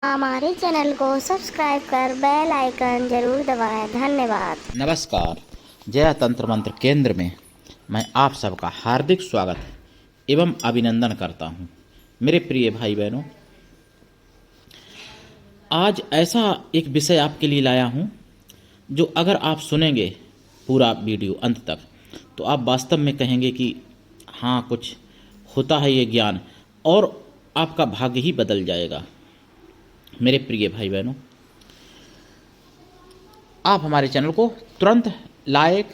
हमारे चैनल को सब्सक्राइब कर बेल आइकन जरूर दबाएं। धन्यवाद। नमस्कार। जया तंत्र मंत्र केंद्र में मैं आप सबका हार्दिक स्वागत एवं अभिनंदन करता हूं। मेरे प्रिय भाई बहनों, आज ऐसा एक विषय आपके लिए लाया हूं जो अगर आप सुनेंगे पूरा वीडियो अंत तक तो आप वास्तव में कहेंगे कि हाँ, कुछ होता है ये ज्ञान, और आपका भाग्य ही बदल जाएगा। मेरे प्रिय भाई बहनों, आप हमारे चैनल को तुरंत लाइक,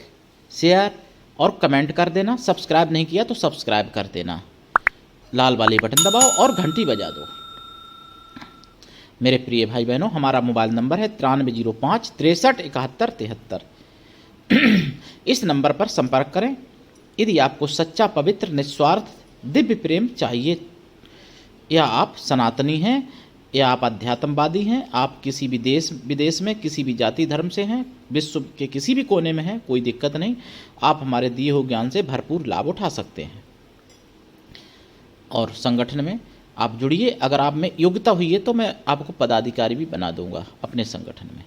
शेयर और कमेंट कर देना। सब्सक्राइब नहीं किया तो सब्सक्राइब कर देना, लाल वाली बटन दबाओ और घंटी बजा दो। मेरे प्रिय भाई बहनों, हमारा मोबाइल नंबर है 9305 63 71 73। इस नंबर पर संपर्क करें यदि आपको सच्चा, पवित्र, निस्वार्थ दिव्य प्रेम चाहिए, या आप सनातनी हैं, या आप अध्यात्मवादी हैं, आप किसी भी देश विदेश में किसी भी जाति धर्म से हैं, विश्व के किसी भी कोने में हैं, कोई दिक्कत नहीं। आप हमारे दिए हुए ज्ञान से भरपूर लाभ उठा सकते हैं और संगठन में आप जुड़िए। अगर आप में योग्यता हुई है तो मैं आपको पदाधिकारी भी बना दूंगा अपने संगठन में।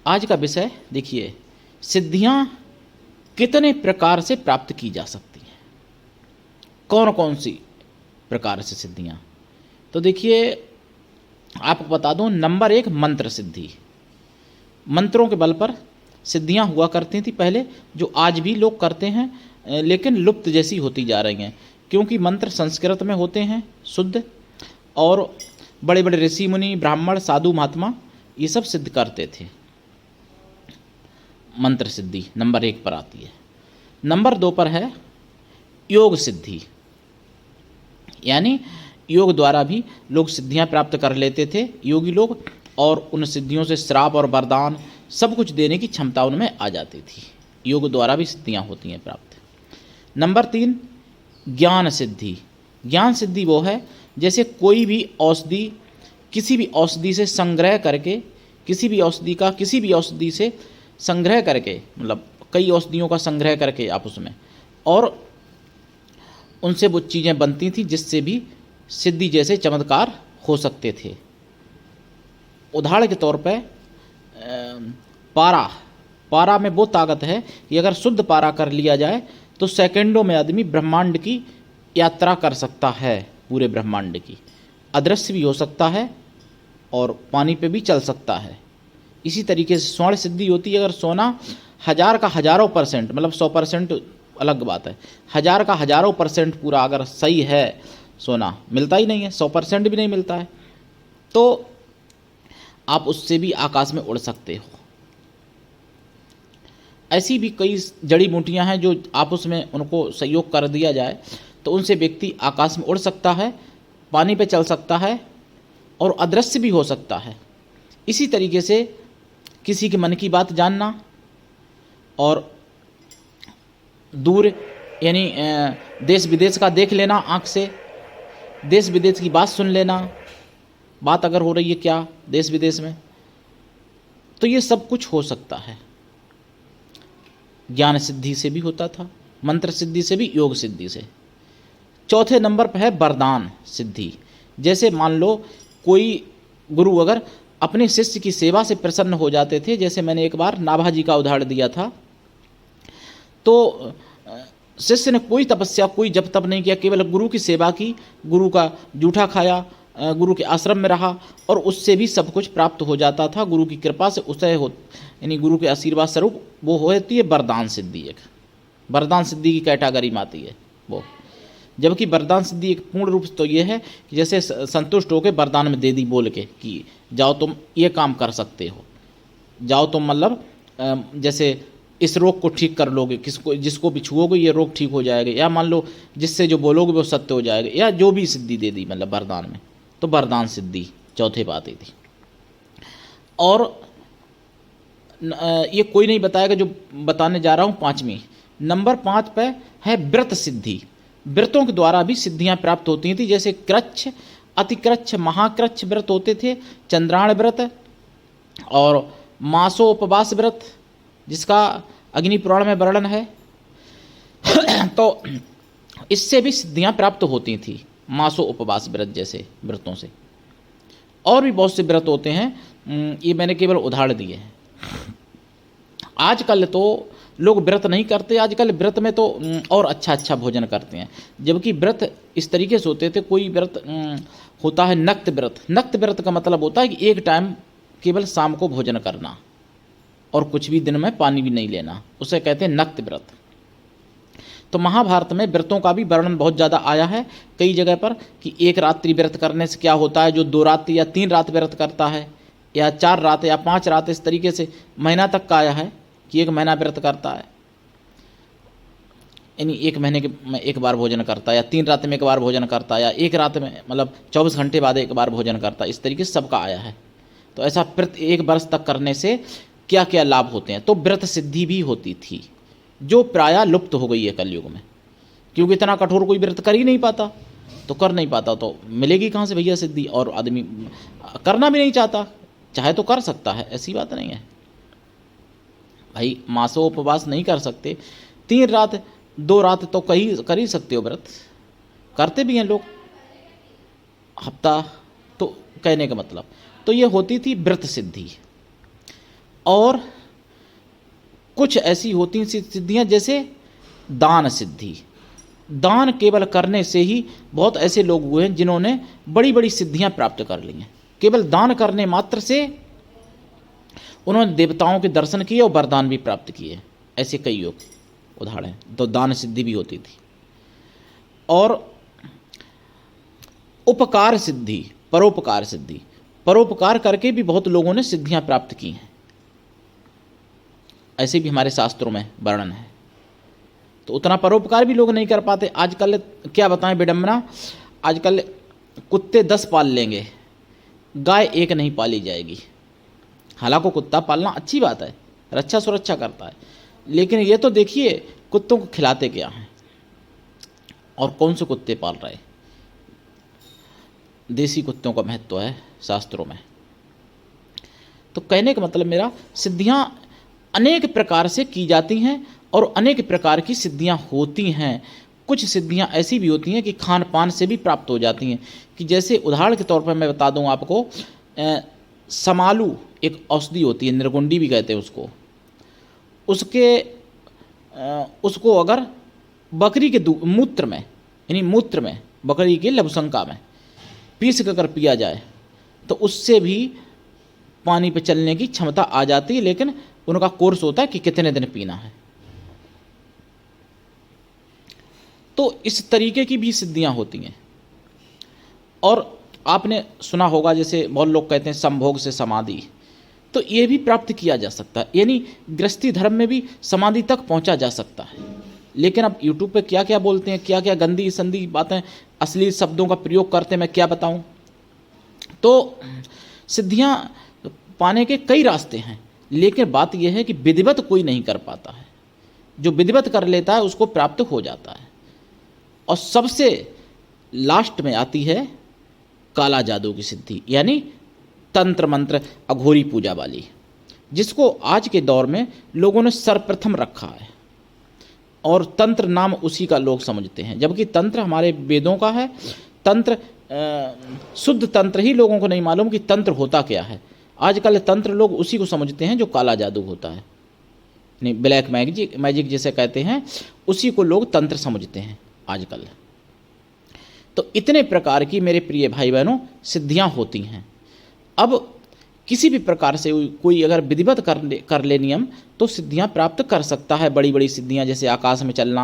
आज का विषय देखिए, सिद्धियां कितने प्रकार से प्राप्त की जा सकती हैं, कौन कौन सी प्रकार से सिद्धियां। तो देखिए, आपको बता दूं, नंबर 1 मंत्र सिद्धि। मंत्रों के बल पर सिद्धियां हुआ करती थी पहले, जो आज भी लोग करते हैं, लेकिन लुप्त जैसी होती जा रही हैं, क्योंकि मंत्र संस्कृत में होते हैं शुद्ध, और बड़े बड़े ऋषि मुनि, ब्राह्मण, साधु, महात्मा ये सब सिद्ध करते थे। मंत्र सिद्धि नंबर 1 पर आती है। नंबर 2 पर है योग सिद्धि, यानी योग द्वारा भी लोग सिद्धियां प्राप्त कर लेते थे, योगी लोग, और उन सिद्धियों से श्राप और वरदान सब कुछ देने की क्षमता उनमें आ जाती थी। योग द्वारा भी सिद्धियां होती हैं प्राप्त। नंबर 3 ज्ञान सिद्धि। ज्ञान सिद्धि वो है जैसे कोई भी औषधि किसी भी औषधि से संग्रह करके, किसी भी औषधि से संग्रह करके, मतलब कई औषधियों का संग्रह करके आप उसमें, और उनसे वो चीज़ें बनती थी जिससे भी सिद्धि जैसे चमत्कार हो सकते थे। उदाहरण के तौर पे पारा में वो ताकत है कि अगर शुद्ध पारा कर लिया जाए तो सेकंडों में आदमी ब्रह्मांड की यात्रा कर सकता है, पूरे ब्रह्मांड की। अदृश्य भी हो सकता है और पानी पे भी चल सकता है। इसी तरीके से स्वर्ण सिद्धि होती है। अगर सोना 1000 का हजारों %, मतलब 100% अलग बात है, 1000 का हजारों % पूरा अगर सही है, सोना मिलता ही नहीं है, 100% भी नहीं मिलता है, तो आप उससे भी आकाश में उड़ सकते हो। ऐसी भी कई जड़ी बूटियां हैं जो आप उसमें उनको सहयोग कर दिया जाए तो उनसे व्यक्ति आकाश में उड़ सकता है, पानी पे चल सकता है और अदृश्य भी हो सकता है। इसी तरीके से किसी के मन की बात जानना, और दूर यानी देश विदेश का देख लेना आँख से, देश विदेश की बात सुन लेना, बात अगर हो रही है क्या देश विदेश में, तो ये सब कुछ हो सकता है। ज्ञान सिद्धि से भी होता था, मंत्र सिद्धि से भी, योग सिद्धि से। चौथे नंबर पर है वरदान सिद्धि। जैसे मान लो कोई गुरु अगर अपने शिष्य की सेवा से प्रसन्न हो जाते थे, जैसे मैंने एक बार नाभाजी का उदाहरण दिया था, तो शिष्य ने कोई तपस्या, कोई जप तप नहीं किया, केवल गुरु की सेवा की, गुरु का जूठा खाया, गुरु के आश्रम में रहा, और उससे भी सब कुछ प्राप्त हो जाता था गुरु की कृपा से। उसे यानी गुरु के आशीर्वाद स्वरूप वो होती है वरदान सिद्धि। एक वरदान सिद्धि की कैटेगरी में आती है वो। जबकि वरदान सिद्धि एक पूर्ण रूप तो ये है कि जैसे संतुष्ट होकर वरदान में दे दी बोल के कि जाओ तुम ये काम कर सकते हो, जाओ तुम, मतलब जैसे इस रोग को ठीक कर लोगे, जिसको भी छुओगे ये रोग ठीक हो जाएगा, या मान लो जिससे जो बोलोगे वो सत्य हो जाएगा, या जो भी सिद्धि दे दी मतलब वरदान में, तो वरदान सिद्धि चौथे पे आती थी। और ये कोई नहीं बताएगा जो बताने जा रहा हूँ। 5वीं नंबर 5 पे है व्रत सिद्धि। व्रतों के द्वारा भी सिद्धियां प्राप्त होती थी, जैसे कृच्छ, अतिकृच्छ, महाकृच्छ व्रत होते थे, चंद्रायण व्रत और मासोपवास व्रत, जिसका अग्नि पुराण में वर्णन है। तो इससे भी सिद्धियां प्राप्त होती थी, मासो उपवास व्रत जैसे व्रतों से। और भी बहुत से व्रत होते हैं, ये मैंने केवल उदाहरण दिए हैं। आजकल तो लोग व्रत नहीं करते, आजकल व्रत में तो और अच्छा अच्छा भोजन करते हैं, जबकि व्रत इस तरीके से होते थे। कोई व्रत होता है नक्त व्रत। नक्त व्रत का मतलब होता है कि एक टाइम केवल शाम को भोजन करना और कुछ भी दिन में पानी भी नहीं लेना, उसे कहते हैं नक्त व्रत। तो महाभारत में व्रतों का भी वर्णन बहुत ज़्यादा आया है कई जगह पर, कि एक रात्रि व्रत करने से क्या होता है, जो 2 रात या 3 रात व्रत करता है, या 4 रात या 5 रात, इस तरीके से महीना तक का आया है कि 1 महीना व्रत करता है, यानी 1 महीने के में 1 बार भोजन करता है, या 3 रात में 1 बार भोजन करता है, या 1 रात में मतलब 24 घंटे बाद 1 बार भोजन करता है, इस तरीके से सबका आया है। तो ऐसा प्रति 1 वर्ष तक करने से क्या क्या लाभ होते हैं। तो व्रत सिद्धि भी होती थी, जो प्रायः लुप्त हो गई है कलयुग में, क्योंकि इतना कठोर कोई व्रत कर ही नहीं पाता, तो कर नहीं पाता तो मिलेगी कहाँ से भैया सिद्धि। और आदमी करना भी नहीं चाहता, चाहे तो कर सकता है, ऐसी बात नहीं है भाई। मासों उपवास नहीं कर सकते, 3 रात 2 रात तो कर ही सकते हो व्रत, करते भी हैं लोग हफ्ता। तो कहने का मतलब तो ये होती थी व्रत सिद्धि। और कुछ ऐसी होती सिद्धियां जैसे दान सिद्धि। दान केवल करने से ही बहुत ऐसे लोग हुए हैं जिन्होंने बड़ी बड़ी सिद्धियां प्राप्त कर ली हैं। केवल दान करने मात्र से उन्होंने देवताओं के दर्शन किए और वरदान भी प्राप्त किए, ऐसे कई योग उदाहरण। तो दान सिद्धि भी होती थी। और उपकार सिद्धि, परोपकार सिद्धि, परोपकार करके भी बहुत लोगों ने सिद्धियां प्राप्त की हैं, ऐसे भी हमारे शास्त्रों में वर्णन है। तो उतना परोपकार भी लोग नहीं कर पाते। आजकल क्या बताएं विडंबना, आजकल कुत्ते 10 पाल लेंगे, गाय 1 नहीं पाली जाएगी। हालांकि कुत्ता पालना अच्छी बात है, रक्षा सुरक्षा करता है, लेकिन ये तो देखिए कुत्तों को खिलाते क्या हैं और कौन से कुत्ते पाल रहे। देसी कुत्तों का महत्व है शास्त्रों में। तो कहने का मतलब मेरा, सिद्धियां अनेक प्रकार से की जाती हैं और अनेक प्रकार की सिद्धियां होती हैं। कुछ सिद्धियां ऐसी भी होती हैं कि खान पान से भी प्राप्त हो जाती हैं, कि जैसे उदाहरण के तौर पर मैं बता दूं आपको, समालू एक औषधि होती है, निर्गुंडी भी कहते हैं उसको। उसको अगर बकरी के मूत्र में, यानी मूत्र में, बकरी के लवसंका में पीस कर पिया जाए तो उससे भी पानी पे चलने की क्षमता आ जाती है, लेकिन उनका कोर्स होता है कि कितने दिन पीना है। तो इस तरीके की भी सिद्धियां होती हैं। और आपने सुना होगा, जैसे बहुत लोग कहते हैं संभोग से समाधि, तो ये भी प्राप्त किया जा सकता है, यानी गृहस्थी धर्म में भी समाधि तक पहुंचा जा सकता है। लेकिन अब यूट्यूब पे क्या क्या बोलते हैं, क्या क्या गंदी संदी बातें, असली शब्दों का प्रयोग करते हैं, मैं क्या बताऊं। तो सिद्धियां पाने के कई रास्ते हैं, लेकिन बात यह है कि विधिवत कोई नहीं कर पाता है। जो विधिवत कर लेता है उसको प्राप्त हो जाता है। और सबसे लास्ट में आती है काला जादू की सिद्धि, यानी तंत्र मंत्र अघोरी पूजा वाली, जिसको आज के दौर में लोगों ने सर्वप्रथम रखा है। और तंत्र नाम उसी का लोग समझते हैं, जबकि तंत्र हमारे वेदों का है। तंत्र शुद्ध तंत्र ही लोगों को नहीं मालूम कि तंत्र होता क्या है। आजकल तंत्र लोग उसी को समझते हैं जो काला जादू होता है, नहीं ब्लैक मैजिक जिसे कहते हैं, उसी को लोग तंत्र समझते हैं आजकल। तो इतने प्रकार की मेरे प्रिय भाई बहनों सिद्धियां होती हैं। अब किसी भी प्रकार से कोई अगर विधिवत कर ले नियम, तो सिद्धियां प्राप्त कर सकता है। बड़ी बड़ी सिद्धियां जैसे आकाश में चलना,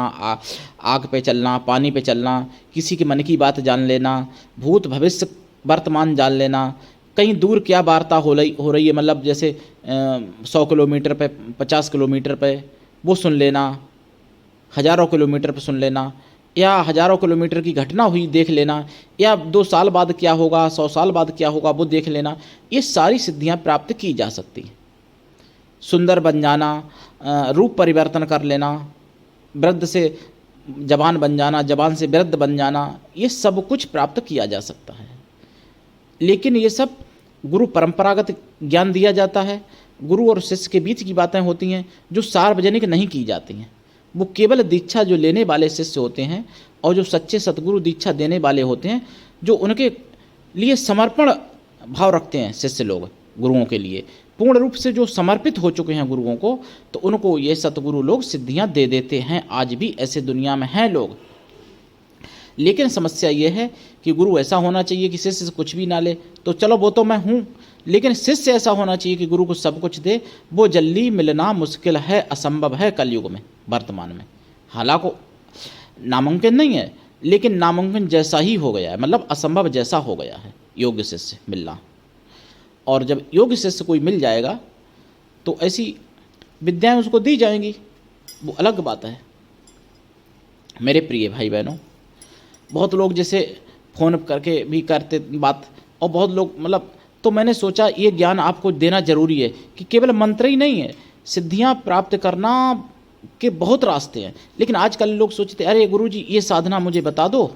आग पे चलना, पानी पे चलना, किसी के मन की बात जान लेना, भूत भविष्य वर्तमान जान लेना, कहीं दूर क्या वार्ता हो रही है, मतलब जैसे 100 किलोमीटर पे, 50 किलोमीटर पे वो सुन लेना, हज़ारों किलोमीटर पे सुन लेना, या हज़ारों किलोमीटर की घटना हुई देख लेना, या 2 साल बाद क्या होगा, 100 साल बाद क्या होगा वो देख लेना। ये सारी सिद्धियां प्राप्त की जा सकती हैं। सुंदर बन जाना, रूप परिवर्तन कर लेना, वृद्ध से जवान बन जाना, जवान से वृद्ध बन जाना, ये सब कुछ प्राप्त किया जा सकता है। लेकिन ये सब गुरु परंपरागत ज्ञान दिया जाता है। गुरु और शिष्य के बीच की बातें होती हैं जो सार्वजनिक नहीं की जाती हैं। वो केवल दीक्षा जो लेने वाले शिष्य होते हैं और जो सच्चे सतगुरु दीक्षा देने वाले होते हैं, जो उनके लिए समर्पण भाव रखते हैं शिष्य लोग गुरुओं के लिए, पूर्ण रूप से जो समर्पित हो चुके हैं गुरुओं को, तो उनको ये सतगुरु लोग सिद्धियां दे देते हैं। आज भी ऐसे दुनिया में हैं लोग। लेकिन समस्या ये है कि गुरु ऐसा होना चाहिए कि शिष्य से कुछ भी ना ले, तो चलो वो तो मैं हूँ, लेकिन शिष्य ऐसा होना चाहिए कि गुरु को सब कुछ दे। वो जल्दी मिलना मुश्किल है, असंभव है कलयुग में, वर्तमान में। हालांकि नामुमकिन नहीं है, लेकिन नामुमकिन जैसा ही हो गया है, मतलब असंभव जैसा हो गया है योग्य शिष्य मिलना। और जब योग्य शिष्य कोई मिल जाएगा तो ऐसी विद्याएं उसको दी जाएंगी, वो अलग बात है। मेरे प्रिय भाई बहनों, बहुत लोग जैसे फ़ोन करके भी करते बात, और बहुत लोग मतलब, तो मैंने सोचा ये ज्ञान आपको देना जरूरी है कि केवल मंत्र ही नहीं है, सिद्धियां प्राप्त करना के बहुत रास्ते हैं। लेकिन आजकल लोग सोचते अरे गुरुजी ये साधना मुझे बता दो,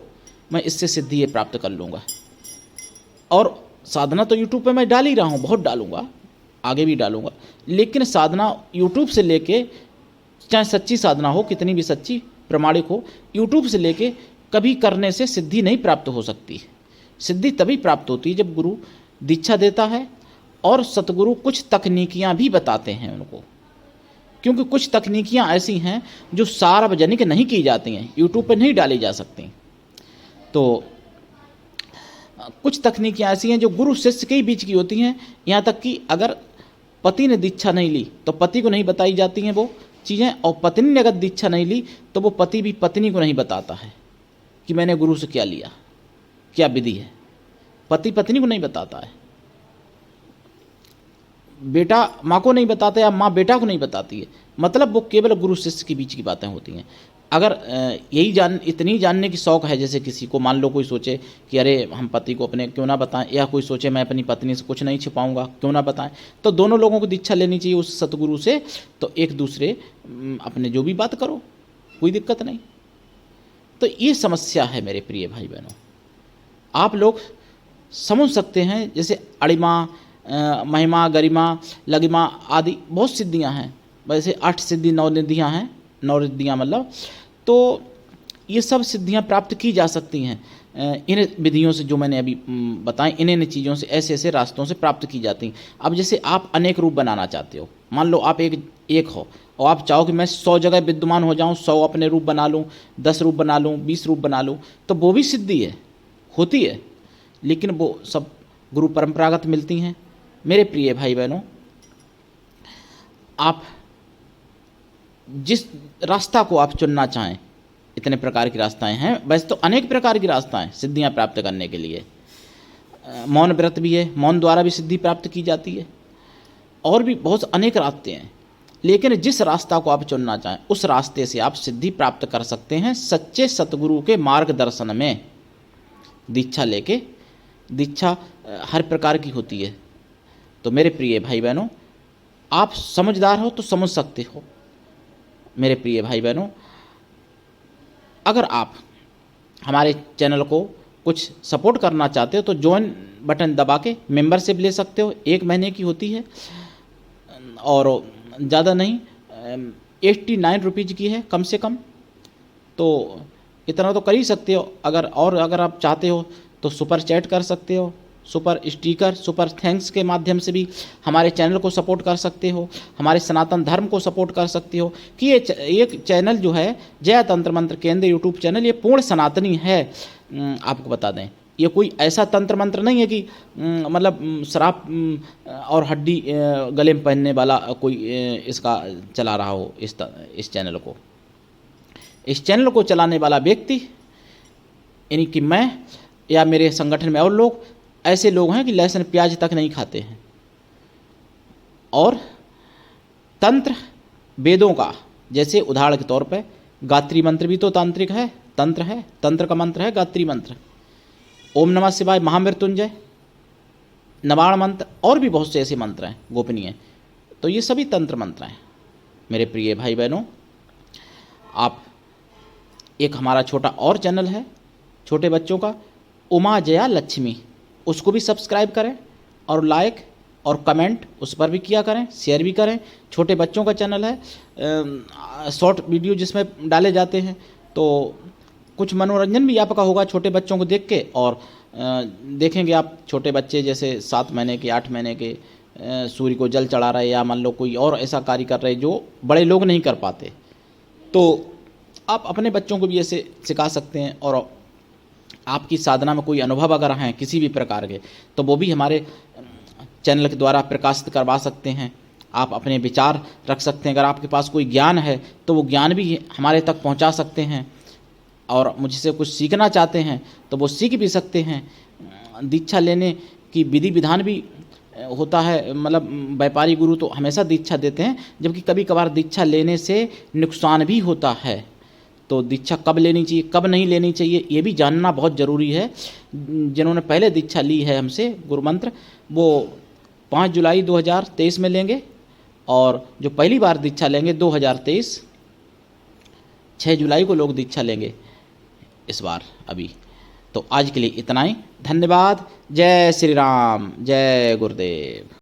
मैं इससे सिद्धि ये प्राप्त कर लूँगा। और साधना तो यूट्यूब पे मैं डाल ही रहा हूँ, बहुत डालूँगा, आगे भी डालूँगा। लेकिन साधना यूट्यूब से लेके, चाहे सच्ची साधना हो, कितनी भी सच्ची प्रमाणिक हो, यूट्यूब से लेके कभी करने से सिद्धि नहीं प्राप्त हो सकती। सिद्धि तभी प्राप्त होती है जब गुरु दीक्षा देता है और सतगुरु कुछ तकनीकियाँ भी बताते हैं उनको, क्योंकि कुछ तकनीकियाँ ऐसी हैं जो सार्वजनिक नहीं की जाती हैं, यूट्यूब पर नहीं डाली जा सकती। तो कुछ तकनीकियाँ ऐसी हैं जो गुरु शिष्य के ही बीच की होती हैं। यहाँ तक कि अगर पति ने दीक्षा नहीं ली तो पति को नहीं बताई जाती हैं वो चीज़ें, और पत्नी ने अगर दीक्षा नहीं ली तो वो पति भी पत्नी को नहीं बताता है कि मैंने गुरु से क्या लिया, क्या विधि है। पति पत्नी को नहीं बताता है, बेटा माँ को नहीं बताता या माँ बेटा को नहीं बताती है। मतलब वो केवल गुरु शिष्य के बीच की बातें होती हैं। अगर यही इतनी जानने की शौक़ है, जैसे किसी को, मान लो कोई सोचे कि अरे हम पति को अपने क्यों ना बताएं, या कोई सोचे मैं अपनी पत्नी से कुछ नहीं छिपाऊंगा, क्यों ना बताएं, तो दोनों लोगों को दीक्षा लेनी चाहिए उस सतगुरु से। तो एक दूसरे अपने जो भी बात करो, कोई दिक्कत नहीं। तो ये समस्या है मेरे प्रिय भाई बहनों। आप लोग समझ सकते हैं, जैसे अणिमा, महिमा, गरिमा, लगिमा आदि बहुत सिद्धियां हैं। वैसे 8 सिद्धि 9 निधियाँ हैं, 9 रिद्धियाँ मतलब। तो ये सब सिद्धियां प्राप्त की जा सकती हैं इन विधियों से जो मैंने अभी बताएं, इन चीज़ों से, ऐसे ऐसे रास्तों से प्राप्त की जाती हैं। अब जैसे आप अनेक रूप बनाना चाहते हो, मान लो आप एक हो और आप चाहो कि मैं 100 जगह विद्यमान हो जाऊं, 100 अपने रूप बना लूं, 10 रूप बना लूं, 20 रूप बना लूं, तो वो भी सिद्धि है, होती है। लेकिन वो सब गुरु परंपरागत मिलती हैं। मेरे प्रिय भाई बहनों, आप जिस रास्ता को आप चुनना चाहें, इतने प्रकार की रास्ताएं हैं, वैसे तो अनेक प्रकार की रास्ताएं सिद्धियां प्राप्त करने के लिए। मौन व्रत भी है, मौन द्वारा भी सिद्धि प्राप्त की जाती है, और भी बहुत अनेक रास्ते हैं। लेकिन जिस रास्ता को आप चुनना चाहें, उस रास्ते से आप सिद्धि प्राप्त कर सकते हैं सच्चे सतगुरु के मार्गदर्शन में। दीक्षा लेके, दीक्षा हर प्रकार की होती है। तो मेरे प्रिय भाई बहनों, आप समझदार हो तो समझ सकते हो। मेरे प्रिय भाई बहनों, अगर आप हमारे चैनल को कुछ सपोर्ट करना चाहते हो तो ज्वाइन बटन दबा के मेंबरशिप ले सकते हो। 1 महीने की होती है और ज़्यादा नहीं, 89 रुपीज़ की है कम से कम। तो इतना तो कर ही सकते हो। अगर आप चाहते हो तो सुपर चैट कर सकते हो, सुपर स्टिकर, सुपर थैंक्स के माध्यम से भी हमारे चैनल को सपोर्ट कर सकते हो, हमारे सनातन धर्म को सपोर्ट कर सकते हो। कि ये चैनल जो है जय तंत्र मंत्र केंद्र यूट्यूब चैनल, ये पूर्ण सनातनी है। आपको बता दें, ये कोई ऐसा तंत्र मंत्र नहीं है कि मतलब शराब और हड्डी गले में पहनने वाला कोई इसका चला रहा हो। इस चैनल को चलाने वाला व्यक्ति, यानी कि मैं या मेरे संगठन में और लोग ऐसे लोग हैं कि लहसुन प्याज तक नहीं खाते हैं। और तंत्र वेदों का, जैसे उदाहरण के तौर पे गायत्री मंत्र भी तो तांत्रिक है, तंत्र है, तंत्र का मंत्र है गायत्री मंत्र। ओम नमः शिवाय, महामृत्युंजय, नवाण मंत्र, और भी बहुत से ऐसे मंत्र हैं गोपनीय। तो ये सभी तंत्र मंत्र हैं। मेरे प्रिय भाई बहनों, आप एक हमारा छोटा और चैनल है छोटे बच्चों का, उमा जया लक्ष्मी, उसको भी सब्सक्राइब करें और लाइक और कमेंट उस पर भी किया करें, शेयर भी करें। छोटे बच्चों का चैनल है, शॉर्ट वीडियो जिसमें डाले जाते हैं, तो कुछ मनोरंजन भी आपका होगा छोटे बच्चों को देख के, और देखेंगे आप छोटे बच्चे जैसे 7 महीने के 8 महीने के सूर्य को जल चढ़ा रहे, या मान लो कोई और ऐसा कार्य कर रहे जो बड़े लोग नहीं कर पाते, तो आप अपने बच्चों को भी ऐसे सिखा सकते हैं। और आपकी साधना में कोई अनुभव अगर हैं किसी भी प्रकार के, तो वो भी हमारे चैनल के द्वारा प्रकाशित करवा सकते हैं। आप अपने विचार रख सकते हैं। अगर आपके पास कोई ज्ञान है तो वो ज्ञान भी हमारे तक पहुंचा सकते हैं, और मुझसे कुछ सीखना चाहते हैं तो वो सीख भी सकते हैं। दीक्षा लेने की विधि विधान भी होता है, मतलब व्यापारी गुरु तो हमेशा दीक्षा देते हैं, जबकि कभी कभार दीक्षा लेने से नुकसान भी होता है। तो दीक्षा कब लेनी चाहिए, कब नहीं लेनी चाहिए, ये भी जानना बहुत ज़रूरी है। जिन्होंने पहले दीक्षा ली है हमसे गुरु मंत्र, वो 5 जुलाई 2023 में लेंगे, और जो पहली बार दीक्षा लेंगे 2023 6 जुलाई को लोग दीक्षा लेंगे इस बार अभी। तो आज के लिए इतना ही, धन्यवाद। जय श्री राम, जय गुरुदेव।